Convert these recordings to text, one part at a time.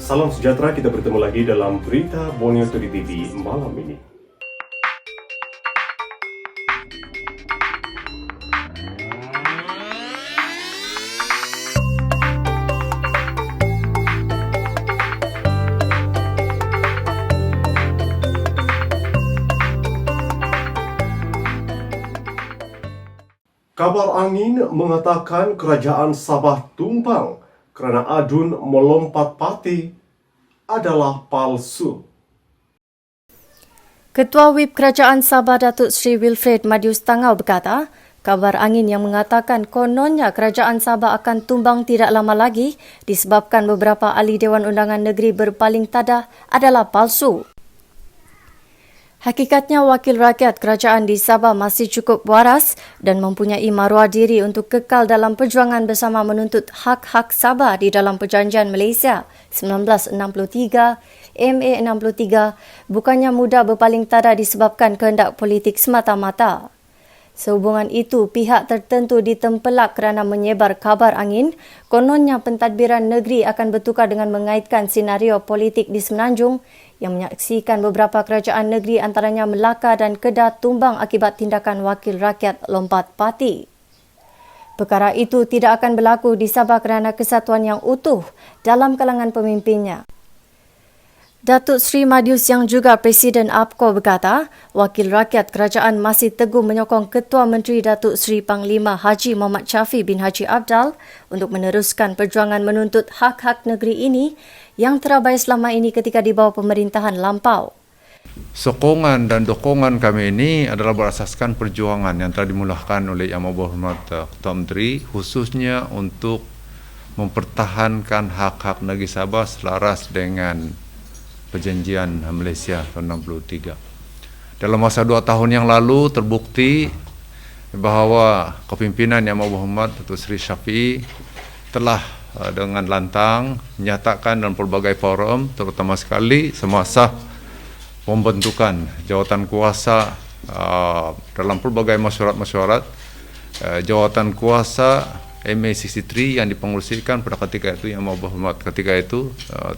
Salam sejahtera, kita bertemu lagi dalam Berita Borneo Today TV malam ini. Kabar angin mengatakan kerajaan Sabah tumbang kerana adun melompat parti adalah palsu. Ketua Whip Kerajaan Sabah Datuk Seri Wilfred Madius Tangau berkata, kabar angin yang mengatakan kononnya kerajaan Sabah akan tumbang tidak lama lagi disebabkan beberapa ahli Dewan Undangan Negeri berpaling tadah adalah palsu. Hakikatnya wakil rakyat kerajaan di Sabah masih cukup waras dan mempunyai maruah diri untuk kekal dalam perjuangan bersama menuntut hak-hak Sabah di dalam Perjanjian Malaysia 1963, MA 63, bukannya mudah berpaling tada disebabkan kehendak politik semata-mata. Sehubungan itu, pihak tertentu ditempelak kerana menyebar kabar angin, kononnya pentadbiran negeri akan bertukar dengan mengaitkan senario politik di Semenanjung yang menyaksikan beberapa kerajaan negeri antaranya Melaka dan Kedah tumbang akibat tindakan wakil rakyat lompat parti. Perkara itu tidak akan berlaku di Sabah kerana kesatuan yang utuh dalam kalangan pemimpinnya. Datuk Seri Madius yang juga Presiden APCO berkata, wakil rakyat kerajaan masih teguh menyokong Ketua Menteri Datuk Seri Panglima Haji Muhammad Shafie bin Haji Abdal untuk meneruskan perjuangan menuntut hak-hak negeri ini yang terabai selama ini ketika di bawah pemerintahan lampau. Sokongan dan dokongan kami ini adalah berasaskan perjuangan yang telah dimulakan oleh Yang Berhormat Ketua Menteri, khususnya untuk mempertahankan hak-hak negeri Sabah selaras dengan Perjanjian Malaysia tahun 63. Dalam masa 2 tahun yang lalu terbukti bahawa kepimpinan Yang Berhormat Datuk Seri Shafie telah dengan lantang menyatakan dalam pelbagai forum, terutama sekali semasa pembentukan jawatan kuasa dalam pelbagai mesyuarat-mesyuarat, jawatan kuasa MA 63 yang dipengerusikan pada ketika itu Yang Berhormat ketika itu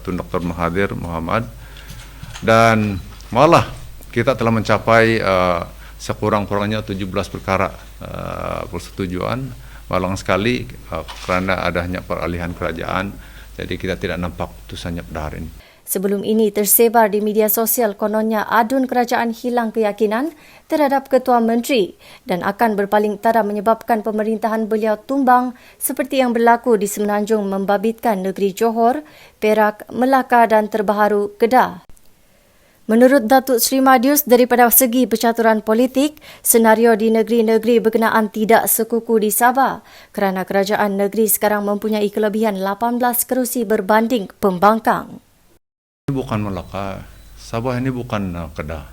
Tun Dr. Mahathir Mohamad, dan malah kita telah mencapai sekurang-kurangnya 17 perkara persetujuan, malang sekali kerana adanya peralihan kerajaan, jadi kita tidak nampak putusannya pada hari ini. Sebelum ini tersebar di media sosial kononnya adun kerajaan hilang keyakinan terhadap Ketua Menteri dan akan berpaling tada menyebabkan pemerintahan beliau tumbang seperti yang berlaku di Semenanjung membabitkan negeri Johor, Perak, Melaka dan terbaharu Kedah. Menurut Datuk Seri Madius, daripada segi percaturan politik, senario di negeri-negeri berkenaan tidak sekuku di Sabah kerana kerajaan negeri sekarang mempunyai kelebihan 18 kerusi berbanding pembangkang. Ini bukan Melaka, Sabah ini bukan Kedah.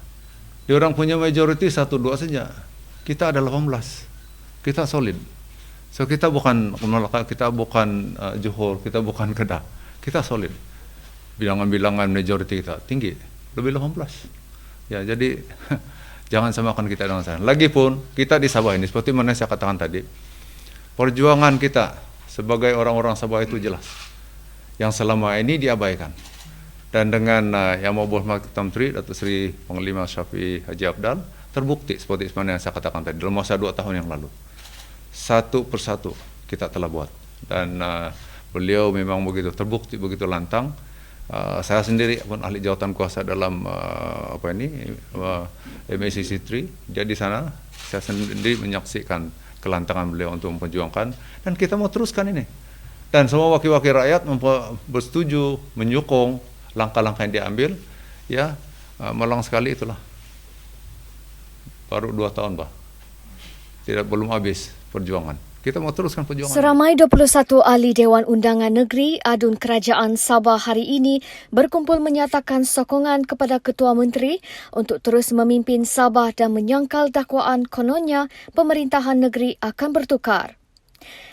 Dia orang punya majoriti 1-2 saja. Kita ada 18. Kita solid. So kita bukan Melaka, kita bukan Johor, kita bukan Kedah. Kita solid. Bilangan-bilangan majoriti kita tinggi. Lebih 18. Ya, jadi jangan samakan kita dengan sana. Lagipun kita di Sabah ini seperti mana saya katakan tadi, perjuangan kita sebagai orang-orang Sabah itu jelas. Yang selama ini diabaikan. Dan dengan Yang Berhormat Ketua Menteri Datuk Seri Panglima Shafie Haji Abdal terbukti seperti mana yang saya katakan tadi dalam masa 2 tahun yang lalu. Satu persatu kita telah buat, dan beliau memang begitu terbukti, begitu lantang. Saya sendiri pun ahli jawatan kuasa dalam MA63. Jadi sana saya sendiri menyaksikan kelantangan beliau untuk memperjuangkan, dan kita mau teruskan ini. Dan semua wakil-wakil rakyat bersetuju menyokong langkah-langkah yang diambil. Ya, malang sekali itulah. Baru 2 tahun, Pak. Belum habis perjuangan. Kita mau teruskan perjuangan. Seramai 21 ahli Dewan Undangan Negeri adun kerajaan Sabah hari ini berkumpul menyatakan sokongan kepada Ketua Menteri untuk terus memimpin Sabah dan menyangkal dakwaan kononnya pemerintahan negeri akan bertukar.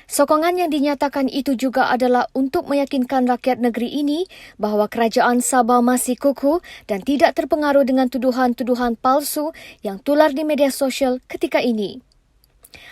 Sokongan yang dinyatakan itu juga adalah untuk meyakinkan rakyat negeri ini bahawa kerajaan Sabah masih kukuh dan tidak terpengaruh dengan tuduhan-tuduhan palsu yang tular di media sosial ketika ini.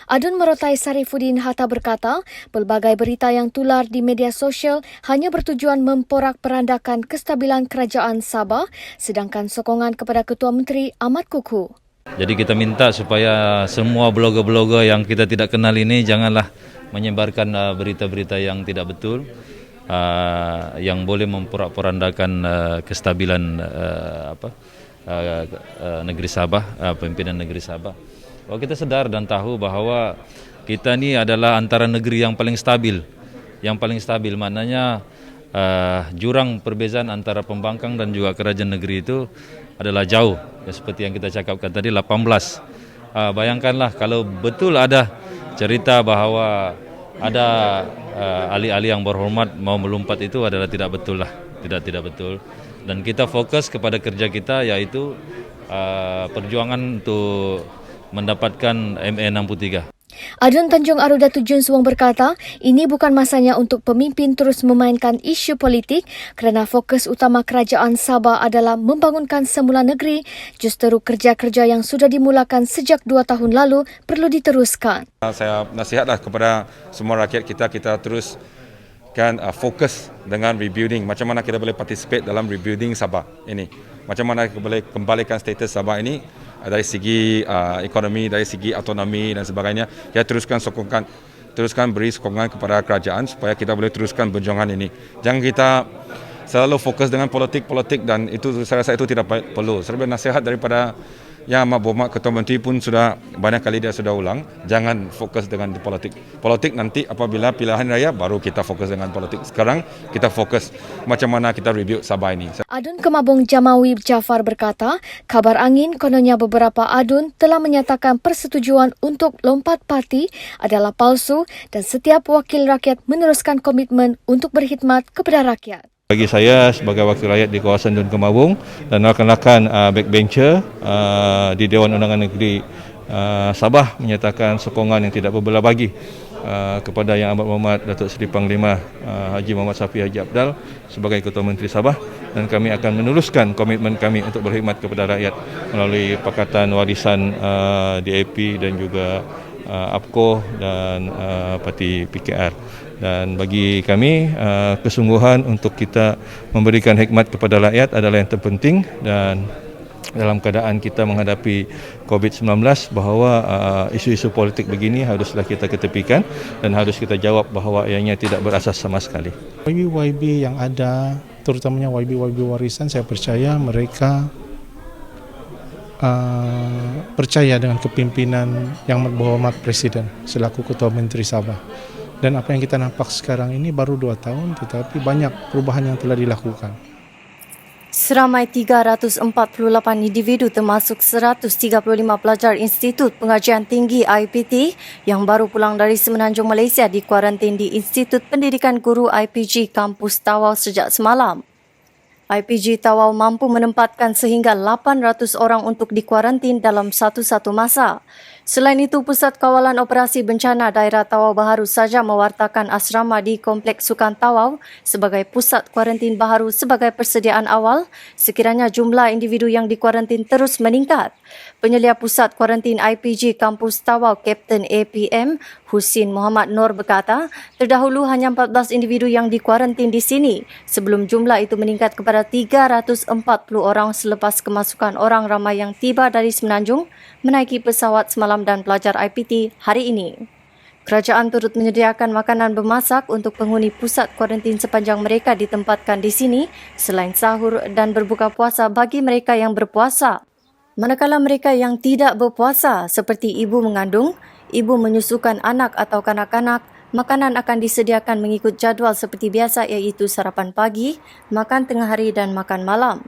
Adun Merotai Sarifuddin Hatta berkata, pelbagai berita yang tular di media sosial hanya bertujuan memporak-perandakan kestabilan kerajaan Sabah, sedangkan sokongan kepada Ketua Menteri amat kukuh. Jadi kita minta supaya semua blogger-blogger yang kita tidak kenal ini janganlah menyebarkan berita-berita yang tidak betul, yang boleh memporak-porandakan kestabilan negeri Sabah, pimpinan negeri Sabah. Bahwa kita sedar dan tahu bahawa kita ni adalah antara negeri yang paling stabil. Yang paling stabil maknanya jurang perbezaan antara pembangkang dan juga kerajaan negeri itu adalah jauh. Ya, seperti yang kita cakapkan tadi 18. Bayangkanlah kalau betul ada cerita bahawa ada ahli-ahli yang berhormat mau melompat, itu adalah tidak betul lah. Tidak betul. Dan kita fokus kepada kerja kita, yaitu perjuangan untuk mendapatkan MA63. Adun Tanjung Arudatu Jun Suwong berkata, ini bukan masanya untuk pemimpin terus memainkan isu politik kerana fokus utama kerajaan Sabah adalah membangunkan semula negeri. Justeru kerja-kerja yang sudah dimulakan sejak 2 tahun lalu perlu diteruskan. Saya nasihatlah kepada semua rakyat kita terus fokus dengan rebuilding. Macam mana kita boleh participate dalam rebuilding Sabah ini. Macam mana kita boleh kembalikan status Sabah ini dari segi ekonomi, dari segi autonomi dan sebagainya. Kita teruskan beri sokongan kepada kerajaan supaya kita boleh teruskan perjuangan ini. Jangan kita selalu fokus dengan politik dan itu saya rasa itu tidak perlu. Saya nasihat daripada Yang Amat Berhormat Ketua Menteri pun sudah banyak kali dia sudah ulang, jangan fokus dengan politik. Politik nanti apabila pilihan raya baru kita fokus dengan politik. Sekarang kita fokus macam mana kita rebuild Sabah ini. Adun Kemabung Jamawi Jafar berkata, kabar angin kononnya beberapa adun telah menyatakan persetujuan untuk lompat parti adalah palsu dan setiap wakil rakyat meneruskan komitmen untuk berkhidmat kepada rakyat. Bagi saya sebagai wakil rakyat di kawasan Dun Kemabung dan rakan-rakan backbencher di Dewan Undangan Negeri Sabah menyatakan sokongan yang tidak berbelah bagi kepada Yang Amat Berhormat Datuk Seri Panglima Haji Muhammad Safi Haji Abdal sebagai Ketua Menteri Sabah, dan kami akan meneruskan komitmen kami untuk berkhidmat kepada rakyat melalui Pakatan Warisan DAP dan juga APKO dan Parti PKR. Dan bagi kami, kesungguhan untuk kita memberikan hikmat kepada rakyat adalah yang terpenting, dan dalam keadaan kita menghadapi COVID-19 bahawa isu-isu politik begini haruslah kita ketepikan dan harus kita jawab bahawa ianya tidak berasas sama sekali. YB yang ada, terutamanya YB Warisan, saya percaya mereka percaya dengan kepimpinan Yang Amat Berhormat Presiden selaku Ketua Menteri Sabah. Dan apa yang kita nampak sekarang ini baru 2 tahun, tetapi banyak perubahan yang telah dilakukan. Seramai 348 individu termasuk 135 pelajar Institut Pengajian Tinggi IPT yang baru pulang dari Semenanjung Malaysia dikuarantin di Institut Pendidikan Guru IPG Kampus Tawau sejak semalam. IPG Tawau mampu menempatkan sehingga 800 orang untuk dikuarantin dalam satu-satu masa. Selain itu, Pusat Kawalan Operasi Bencana Daerah Tawau baharu saja mewartakan asrama di Kompleks Sukan Tawau sebagai pusat kuarantin baharu sebagai persediaan awal sekiranya jumlah individu yang dikuarantin terus meningkat. Penyelia Pusat Kuarantin IPG Kampus Tawau, Kapten APM Husin Muhammad Nur berkata, terdahulu hanya 14 individu yang dikuarantin di sini sebelum jumlah itu meningkat kepada 340 orang selepas kemasukan orang ramai yang tiba dari Semenanjung menaiki pesawat semalam dan pelajar IPT hari ini. Kerajaan turut menyediakan makanan bermasak untuk penghuni pusat kuarantin sepanjang mereka ditempatkan di sini selain sahur dan berbuka puasa bagi mereka yang berpuasa. Manakala mereka yang tidak berpuasa seperti ibu mengandung, ibu menyusukan anak atau kanak-kanak, makanan akan disediakan mengikut jadual seperti biasa iaitu sarapan pagi, makan tengah hari dan makan malam.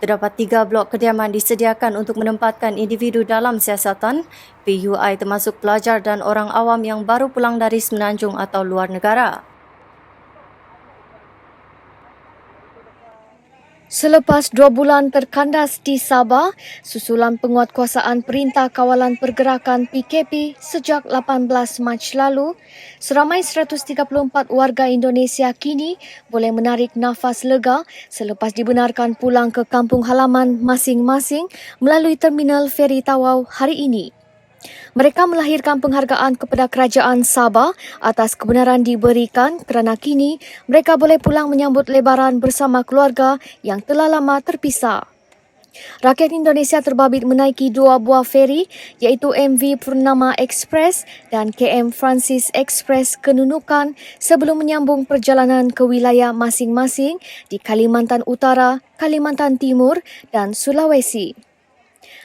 Terdapat 3 blok kediaman disediakan untuk menempatkan individu dalam siasatan PUI termasuk pelajar dan orang awam yang baru pulang dari Semenanjung atau luar negara. Selepas 2 bulan terkandas di Sabah, susulan penguatkuasaan Perintah Kawalan Pergerakan PKP sejak 18 Mac lalu, seramai 134 warga Indonesia kini boleh menarik nafas lega selepas dibenarkan pulang ke kampung halaman masing-masing melalui Terminal Feri Tawau hari ini. Mereka melahirkan penghargaan kepada Kerajaan Sabah atas kebenaran diberikan kerana kini mereka boleh pulang menyambut lebaran bersama keluarga yang telah lama terpisah. Rakyat Indonesia terbabit menaiki 2 buah feri iaitu MV Purnama Express dan KM Francis Express ke Nunukan sebelum menyambung perjalanan ke wilayah masing-masing di Kalimantan Utara, Kalimantan Timur dan Sulawesi.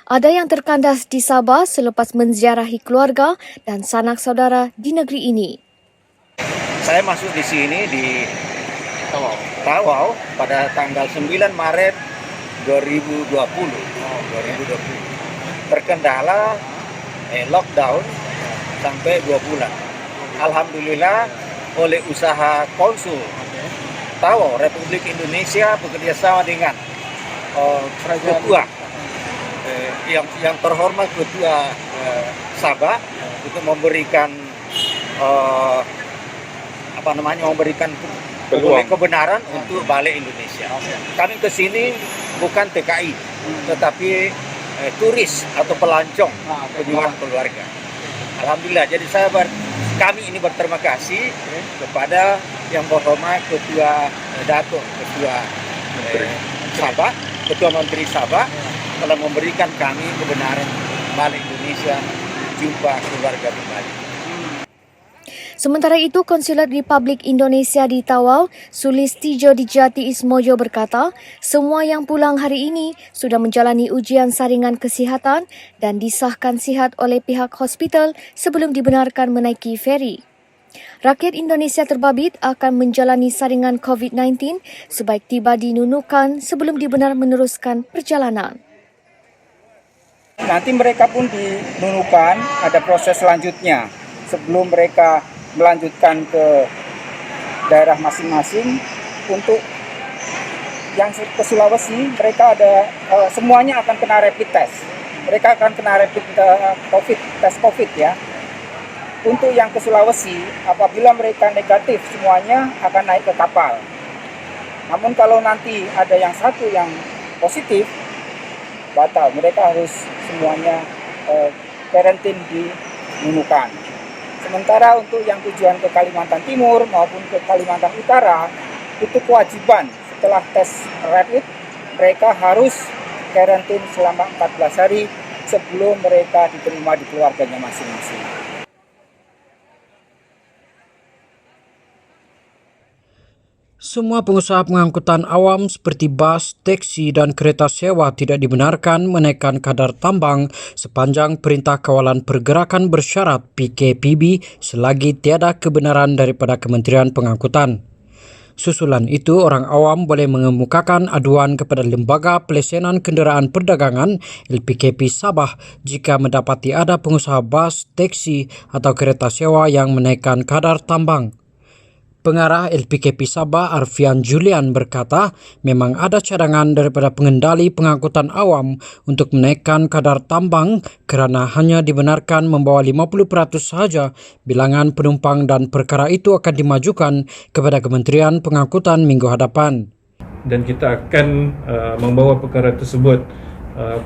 Ada yang terkandas di Sabah selepas menziarahi keluarga dan sanak saudara di negeri ini. Saya masuk di sini di Tawau pada tanggal 9 Maret 2020. Terkendala lockdown sampai 2 bulan. Alhamdulillah oleh usaha Konsul Tawau Republik Indonesia bekerjasama dengan Ketua yang terhormat Ketua Sabah untuk memberikan memberikan kebenaran untuk balik Indonesia. Kami ke sini bukan TKI, tetapi turis atau pelancong kunjungan keluarga. Alhamdulillah. Jadi kami ini berterima kasih kepada yang berhormat Ketua Ketua Sabah, Ketua Menteri Sabah telah memberikan kami kebenaran balik Indonesia, jumpa keluarga kembali. Sementara itu, Konsulat Republik Indonesia di Tawau, Sulistijo Dijati Ismojo berkata, semua yang pulang hari ini sudah menjalani ujian saringan kesihatan dan disahkan sihat oleh pihak hospital sebelum dibenarkan menaiki feri. Rakyat Indonesia terbabit akan menjalani saringan COVID-19 sebaik tiba di Nunukan sebelum dibenar meneruskan perjalanan. Nanti mereka pun di Nunukan ada proses selanjutnya sebelum mereka melanjutkan ke daerah masing-masing. Untuk yang ke Sulawesi, mereka ada semuanya akan kena rapid test. Mereka akan kena rapid tes COVID ya. Untuk yang ke Sulawesi, apabila mereka negatif semuanya akan naik ke kapal. Namun kalau nanti ada yang satu yang positif, batal. Mereka harus semuanya karantin di Nunukan. Sementara untuk yang tujuan ke Kalimantan Timur maupun ke Kalimantan Utara, itu kewajiban setelah tes rapid, mereka harus karantin selama 14 hari sebelum mereka diterima di keluarganya masing-masing. Semua pengusaha pengangkutan awam seperti bas, teksi dan kereta sewa tidak dibenarkan menaikkan kadar tambang sepanjang Perintah Kawalan Pergerakan Bersyarat PKPB selagi tiada kebenaran daripada Kementerian Pengangkutan. Susulan itu, orang awam boleh mengemukakan aduan kepada Lembaga Pelesenan Kenderaan Perdagangan LPKP Sabah jika mendapati ada pengusaha bas, teksi atau kereta sewa yang menaikkan kadar tambang. Pengarah LPKP Sabah Arfian Julian berkata memang ada cadangan daripada pengendali pengangkutan awam untuk menaikkan kadar tambang kerana hanya dibenarkan membawa 50% sahaja bilangan penumpang dan perkara itu akan dimajukan kepada Kementerian Pengangkutan minggu hadapan. Dan kita akan membawa perkara tersebut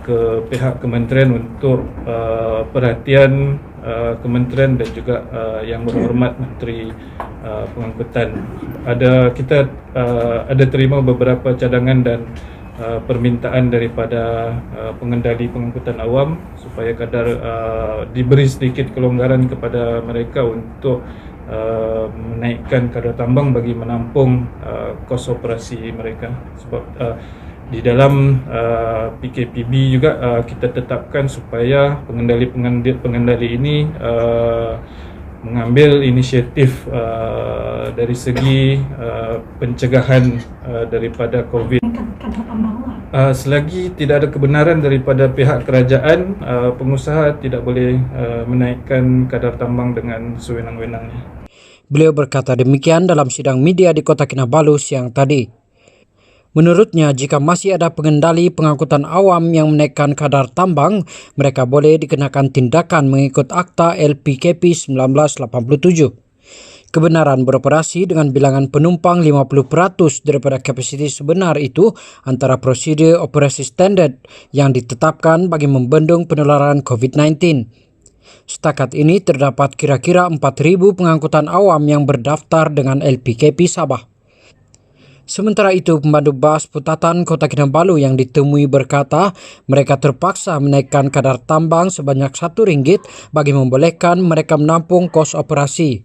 ke pihak kementerian untuk perhatian kementerian dan juga yang berhormat Menteri Pengangkutan. Kita ada terima beberapa cadangan dan permintaan daripada pengendali pengangkutan awam supaya kadar diberi sedikit kelonggaran kepada mereka untuk menaikkan kadar tambang bagi menampung kos operasi mereka. Sebab di dalam PKPB juga kita tetapkan supaya pengendali ini mengambil inisiatif dari segi pencegahan daripada COVID. Selagi tidak ada kebenaran daripada pihak kerajaan, pengusaha tidak boleh menaikkan kadar tambang dengan sewenang-wenangnya. Beliau berkata demikian dalam sidang media di Kota Kinabalu siang tadi. Menurutnya, jika masih ada pengendali pengangkutan awam yang menaikkan kadar tambang, mereka boleh dikenakan tindakan mengikut Akta LPKP 1987. Kebenaran beroperasi dengan bilangan penumpang 50% daripada kapasiti sebenar itu antara prosedur operasi standard yang ditetapkan bagi membendung penularan COVID-19. Setakat ini terdapat kira-kira 4.000 pengangkutan awam yang berdaftar dengan LPKP Sabah. Sementara itu, pemandu bas Putatan Kota Kinabalu yang ditemui berkata mereka terpaksa menaikkan kadar tambang sebanyak RM1 bagi membolehkan mereka menampung kos operasi.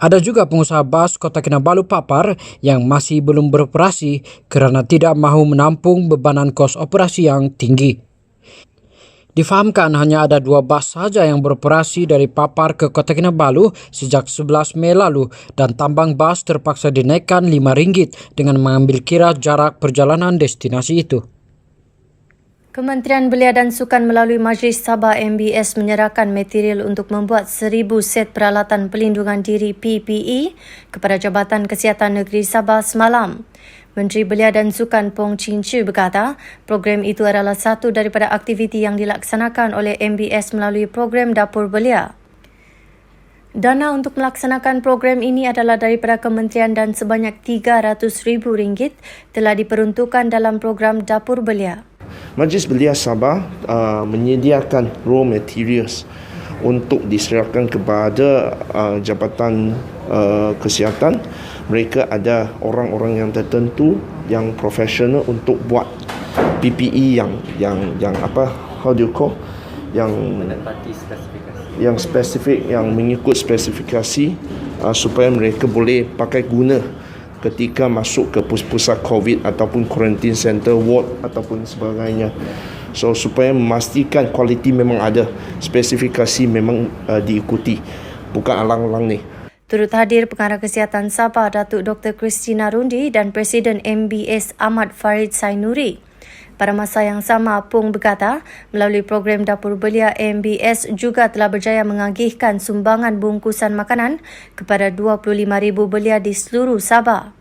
Ada juga pengusaha bas Kota Kinabalu Papar yang masih belum beroperasi kerana tidak mahu menampung bebanan kos operasi yang tinggi. Difahamkan hanya ada 2 bas saja yang beroperasi dari Papar ke Kota Kinabalu sejak 11 Mei lalu dan tambang bas terpaksa dinaikkan RM5 dengan mengambil kira jarak perjalanan destinasi itu. Kementerian Belia dan Sukan melalui Majlis Sabah MBS menyerahkan material untuk membuat 1,000 set peralatan pelindungan diri PPE kepada Jabatan Kesihatan Negeri Sabah semalam. Menteri Belia dan Sukan Pong Chin Chu berkata, program itu adalah satu daripada aktiviti yang dilaksanakan oleh MBS melalui program Dapur Belia. Dana untuk melaksanakan program ini adalah daripada kementerian dan sebanyak RM300,000 telah diperuntukkan dalam program Dapur Belia. Majlis Belia Sabah menyediakan raw materials untuk diserahkan kepada Jabatan Kesihatan. Mereka ada orang-orang yang tertentu yang profesional untuk buat PPE yang apa, how do you call, yang spesifik, yang mengikut spesifikasi supaya mereka boleh pakai guna ketika masuk ke pusat COVID ataupun quarantine center, ward ataupun sebagainya. So supaya memastikan kualiti memang ada, spesifikasi memang diikuti, bukan alang-alang ni. Turut hadir Pengarah Kesihatan Sabah Datuk Dr. Christina Rundi dan Presiden MBS Ahmad Farid Sainuri. Pada masa yang sama, Pong berkata, melalui program Dapur Belia, MBS juga telah berjaya mengagihkan sumbangan bungkusan makanan kepada 25,000 belia di seluruh Sabah.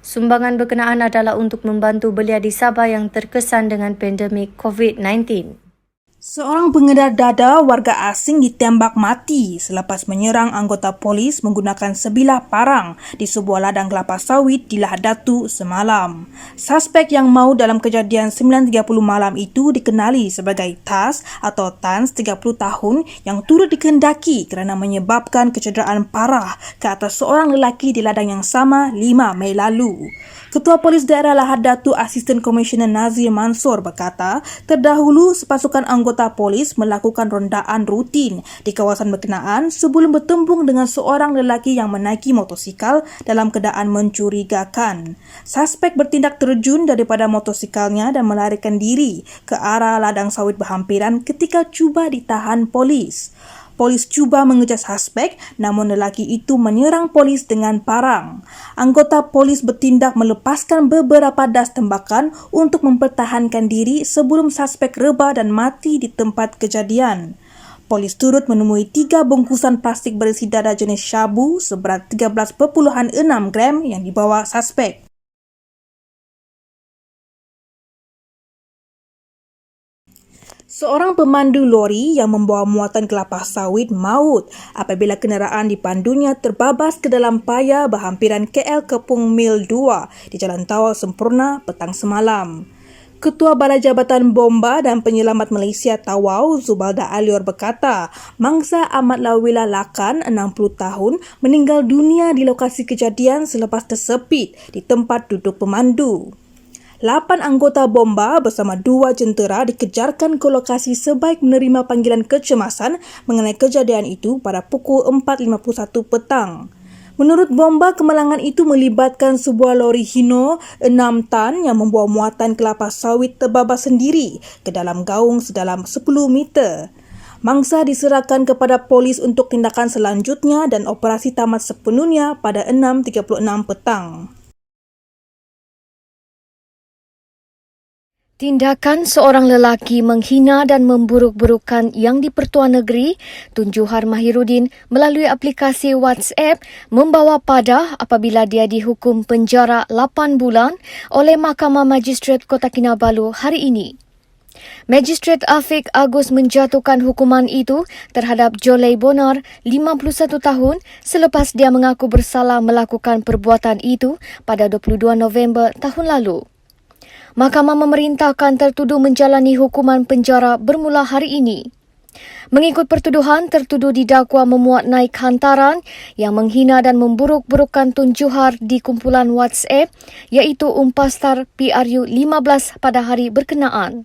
Sumbangan berkenaan adalah untuk membantu belia di Sabah yang terkesan dengan pandemik COVID-19. Seorang pengedar dada warga asing ditembak mati selepas menyerang anggota polis menggunakan sebilah parang di sebuah ladang kelapa sawit di Lahad Datu semalam. Suspek yang maut dalam kejadian 9.30 malam itu dikenali sebagai Tas atau Tans 30 tahun yang turut dikehendaki kerana menyebabkan kecederaan parah ke atas seorang lelaki di ladang yang sama 5 Mei lalu. Ketua Polis Daerah Lahad Datu Asisten Komisioner Nazir Mansor berkata, terdahulu sepasukan anggota polis melakukan rondaan rutin di kawasan berkenaan sebelum bertembung dengan seorang lelaki yang menaiki motosikal dalam keadaan mencurigakan. Suspek bertindak terjun daripada motosikalnya dan melarikan diri ke arah ladang sawit berhampiran ketika cuba ditahan polis. Polis cuba mengejar suspek, namun lelaki itu menyerang polis dengan parang. Anggota polis bertindak melepaskan beberapa das tembakan untuk mempertahankan diri sebelum suspek reba dan mati di tempat kejadian. Polis turut menemui 3 bungkusan plastik berisi dada jenis syabu seberat 13.6 gram yang dibawa suspek. Seorang pemandu lori yang membawa muatan kelapa sawit maut apabila kenderaan dipandunya terbabas ke dalam paya berhampiran KL Kepung Mil 2 di Jalan Tawau Sempurna petang semalam. Ketua Balai Jabatan Bomba dan Penyelamat Malaysia Tawau, Zubalda Alior berkata, mangsa Ahmad Lawila Lakan, 60 tahun, meninggal dunia di lokasi kejadian selepas tersepit di tempat duduk pemandu. 8 anggota bomba bersama 2 jentera dikejarkan ke lokasi sebaik menerima panggilan kecemasan mengenai kejadian itu pada pukul 4.51 petang. Menurut bomba, kemalangan itu melibatkan sebuah lori Hino 6 tan yang membawa muatan kelapa sawit terbabas sendiri ke dalam gaung sedalam 10 meter. Mangsa diserahkan kepada polis untuk tindakan selanjutnya dan operasi tamat sepenuhnya pada 6.36 petang. Tindakan seorang lelaki menghina dan memburuk-burukan yang di-Pertuan Negeri, Tun Juhar Mahirudin melalui aplikasi WhatsApp membawa padah apabila dia dihukum penjara 8 bulan oleh Mahkamah Magistrate Kota Kinabalu hari ini. Magistrate Afiq Agus menjatuhkan hukuman itu terhadap Jolei Bonar, 51 tahun, selepas dia mengaku bersalah melakukan perbuatan itu pada 22 November tahun lalu. Mahkamah memerintahkan tertuduh menjalani hukuman penjara bermula hari ini. Mengikut pertuduhan, tertuduh didakwa memuat naik hantaran yang menghina dan memburuk-burukkan Tun Juhar di kumpulan WhatsApp iaitu Umpastar PRU15 pada hari berkenaan.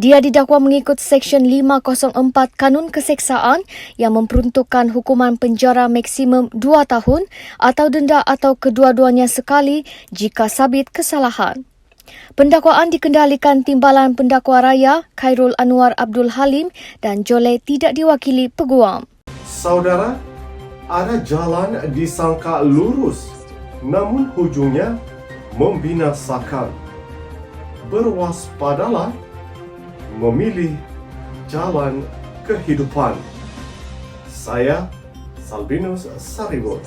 Dia didakwa mengikut Seksyen 504 Kanun Keseksaan yang memperuntukkan hukuman penjara maksimum 2 tahun atau denda atau kedua-duanya sekali jika sabit kesalahan. Pendakwaan dikendalikan Timbalan Pendakwa Raya Khairul Anwar Abdul Halim dan Jole tidak diwakili peguam. Saudara, ada jalan disangka lurus, namun hujungnya membinasakan. Berwaspadalah memilih jalan kehidupan. Saya, Salbinus Saribur.